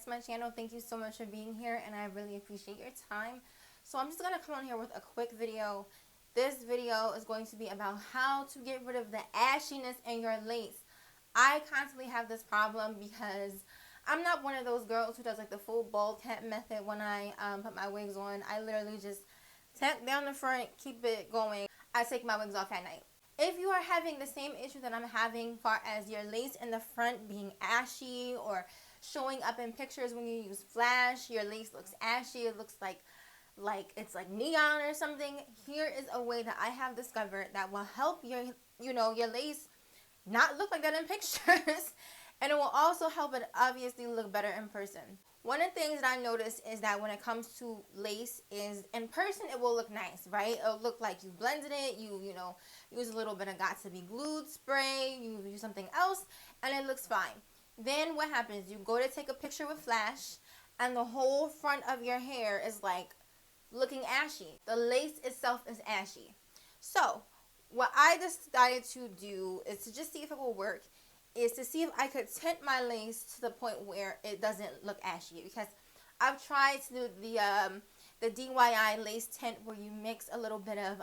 to my channel. Thank you so much for being here, and I really appreciate your time. So I'm just going to come on here with a quick video. This video is going to be about how to get rid of the ashiness in your lace. I constantly have this problem because I'm not one of those girls who does like the full bald cap method when I put my wigs on. I literally just tap down the front, keep it going. I take my wigs off at night. If you are having the same issue that I'm having, far as your lace in the front being ashy or showing up in pictures when you use flash, your lace looks ashy, it looks like it's like neon or something, here is a way that I have discovered that will help your lace not look like that in pictures. And it will also help it obviously look better in person. One of the things that I noticed is that when it comes to lace is in person it will look nice, right? It'll look like you blended it, you use a little bit of got to be glued spray, you use something else, and it looks fine. Then what happens? You go to take a picture with flash and the whole front of your hair is like looking ashy. The lace itself is ashy. So what I decided to do is to just see if it will work, is to see if I could tint my lace to the point where it doesn't look ashy. Because I've tried to do the DIY lace tint where you mix a little bit of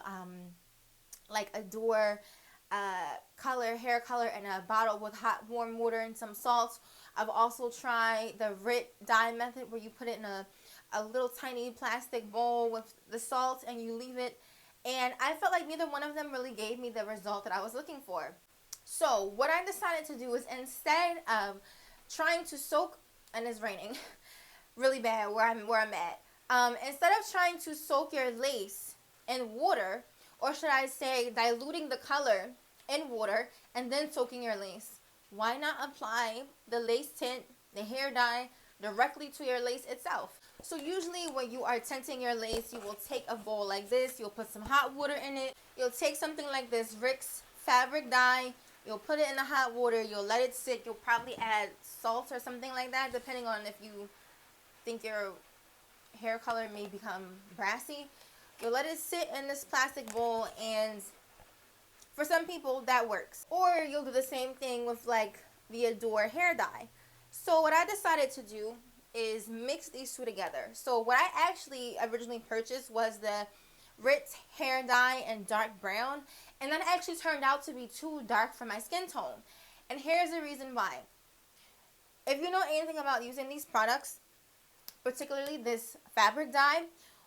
like Adore hair color in a bottle with hot warm water and some salt. I've also tried the Rit dye method where you put it in a little tiny plastic bowl with the salt and you leave it. And I felt like neither one of them really gave me the result that I was looking for. So what I decided to do is, instead of trying to soak, and it's raining really bad where I'm at, instead of trying to soak your lace in water, or should I say diluting the color in water and then soaking your lace, why not apply the lace tint, the hair dye, directly to your lace itself? So usually when you are tinting your lace, you will take a bowl like this, you'll put some hot water in it, you'll take something like this Rick's fabric dye, you'll put it in the hot water, you'll let it sit, you'll probably add salt or something like that, depending on if you think your hair color may become brassy. You'll let it sit in this plastic bowl, and for some people that works. Or you'll do the same thing with like the Adore hair dye. So what I decided to do is mix these two together. So what I actually originally purchased was the Ritz hair dye in dark brown, and that actually turned out to be too dark for my skin tone. And here's the reason why. If you know anything about using these products, particularly this fabric dye,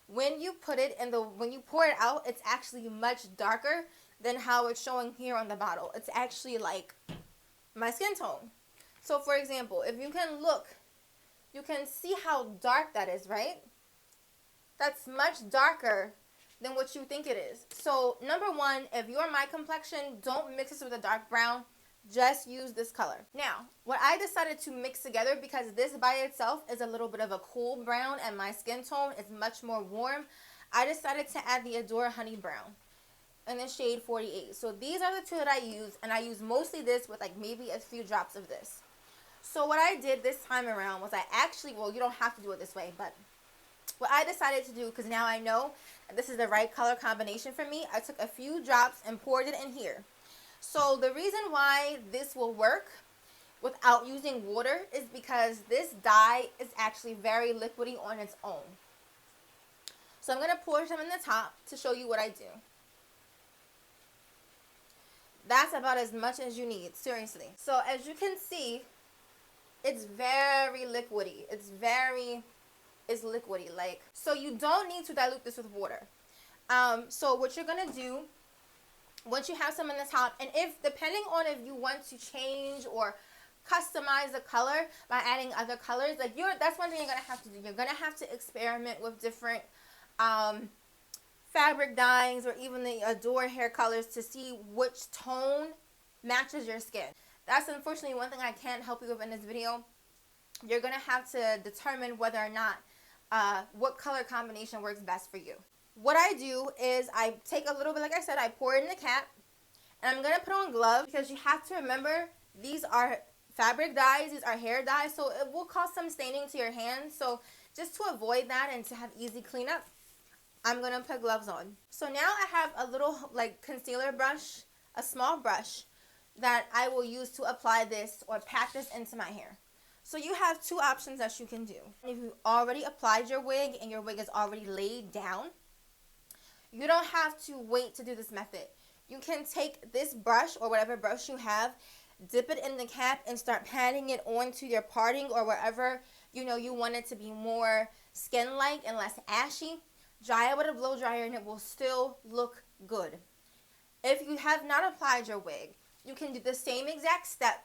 when you put it in when you pour it out, it's actually much darker than how it's showing here on the bottle. It's actually like my skin tone. So for example, if you can look, you can see how dark that is, right? That's much darker than what you think it is. So number one, if you're my complexion, don't mix this with a dark brown. Just use this color. Now, what I decided to mix together, because this by itself is a little bit of a cool brown and my skin tone is much more warm, I decided to add the Adore Honey Brown in the shade 48. So these are the two that I use, and I use mostly this with like maybe a few drops of this. So what I did this time around was well, you don't have to do it this way, but what I decided to do, because now I know this is the right color combination for me, I took a few drops and poured it in here. So the reason why this will work without using water is because this dye is actually very liquidy on its own. So I'm going to pour some in the top to show you what I do. That's about as much as you need, seriously. So as you can see, it's very liquidy. It's liquidy, like, so you don't need to dilute this with water. So what you're going to do, once you have some in the top, and if depending on if you want to change or customize the color by adding other colors, like that's one thing you're gonna have to do. You're gonna have to experiment with different fabric dyes or even the Adore hair colors to see which tone matches your skin. That's unfortunately one thing I can't help you with in this video. You're gonna have to determine whether or not what color combination works best for you. What I do is I take a little bit, like I said, I pour it in the cap, and I'm going to put on gloves, because you have to remember these are fabric dyes, these are hair dyes, so it will cause some staining to your hands. So just to avoid that and to have easy cleanup, I'm going to put gloves on. So now I have a little like concealer brush, a small brush that I will use to apply this or pat this into my hair. So you have two options that you can do. If you already applied your wig and your wig is already laid down, you don't have to wait to do this method. You can take this brush or whatever brush you have, dip it in the cap and start patting it onto your parting or wherever you want it to be more skin-like and less ashy. Dry it with a blow dryer and it will still look good. If you have not applied your wig, you can do the same exact step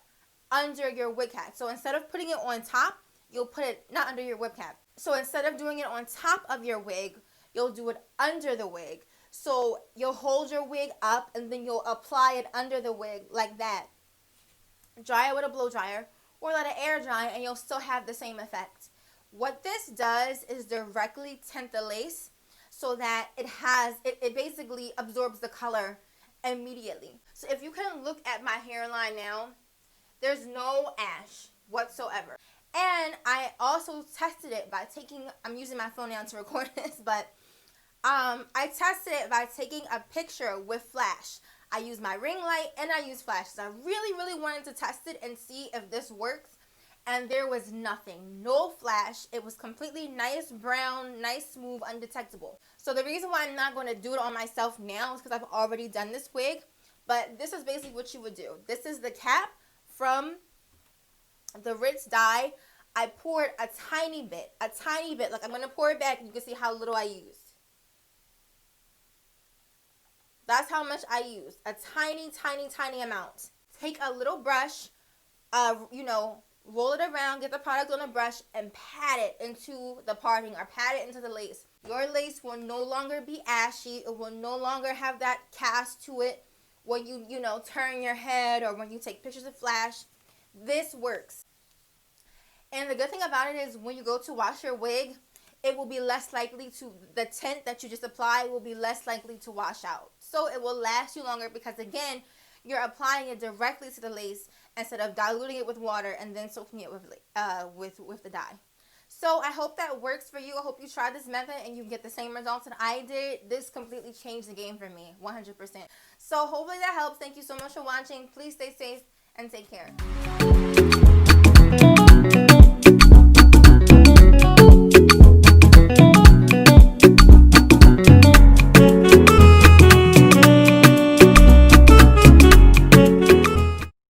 under your wig cap. So instead of putting it on top, you'll put it not under your wig cap. So instead of doing it on top of your wig, you'll do it under the wig. So you'll hold your wig up and then you'll apply it under the wig like that. Dry it with a blow dryer or let it air dry and you'll still have the same effect. What this does is directly tint the lace so that it basically absorbs the color immediately. So if you can look at my hairline now, there's no ash whatsoever. And I also tested it by I'm using my phone now to record this, but I tested it by taking a picture with flash. I used my ring light and I used flashes. I really, really wanted to test it and see if this works. And there was nothing, no flash. It was completely nice brown, nice smooth, undetectable. So the reason why I'm not going to do it on myself now is because I've already done this wig. But this is basically what you would do. This is the cap from the Ritz dye. I poured a tiny bit. Like I'm going to pour it back and you can see how little I used. That's how much I used. A tiny, tiny, tiny amount. Take a little brush, roll it around, get the product on a brush, and pat it into the parting or pat it into the lace. Your lace will no longer be ashy. It will no longer have that cast to it when you turn your head or when you take pictures of flash. This works. And the good thing about it is when you go to wash your wig, it will be less likely the tint that you just applied will be less likely to wash out. So it will last you longer because, again, you're applying it directly to the lace instead of diluting it with water and then soaking it with the dye. So I hope that works for you. I hope you try this method and you get the same results that I did. This completely changed the game for me, 100%. So hopefully that helps. Thank you so much for watching. Please stay safe and take care.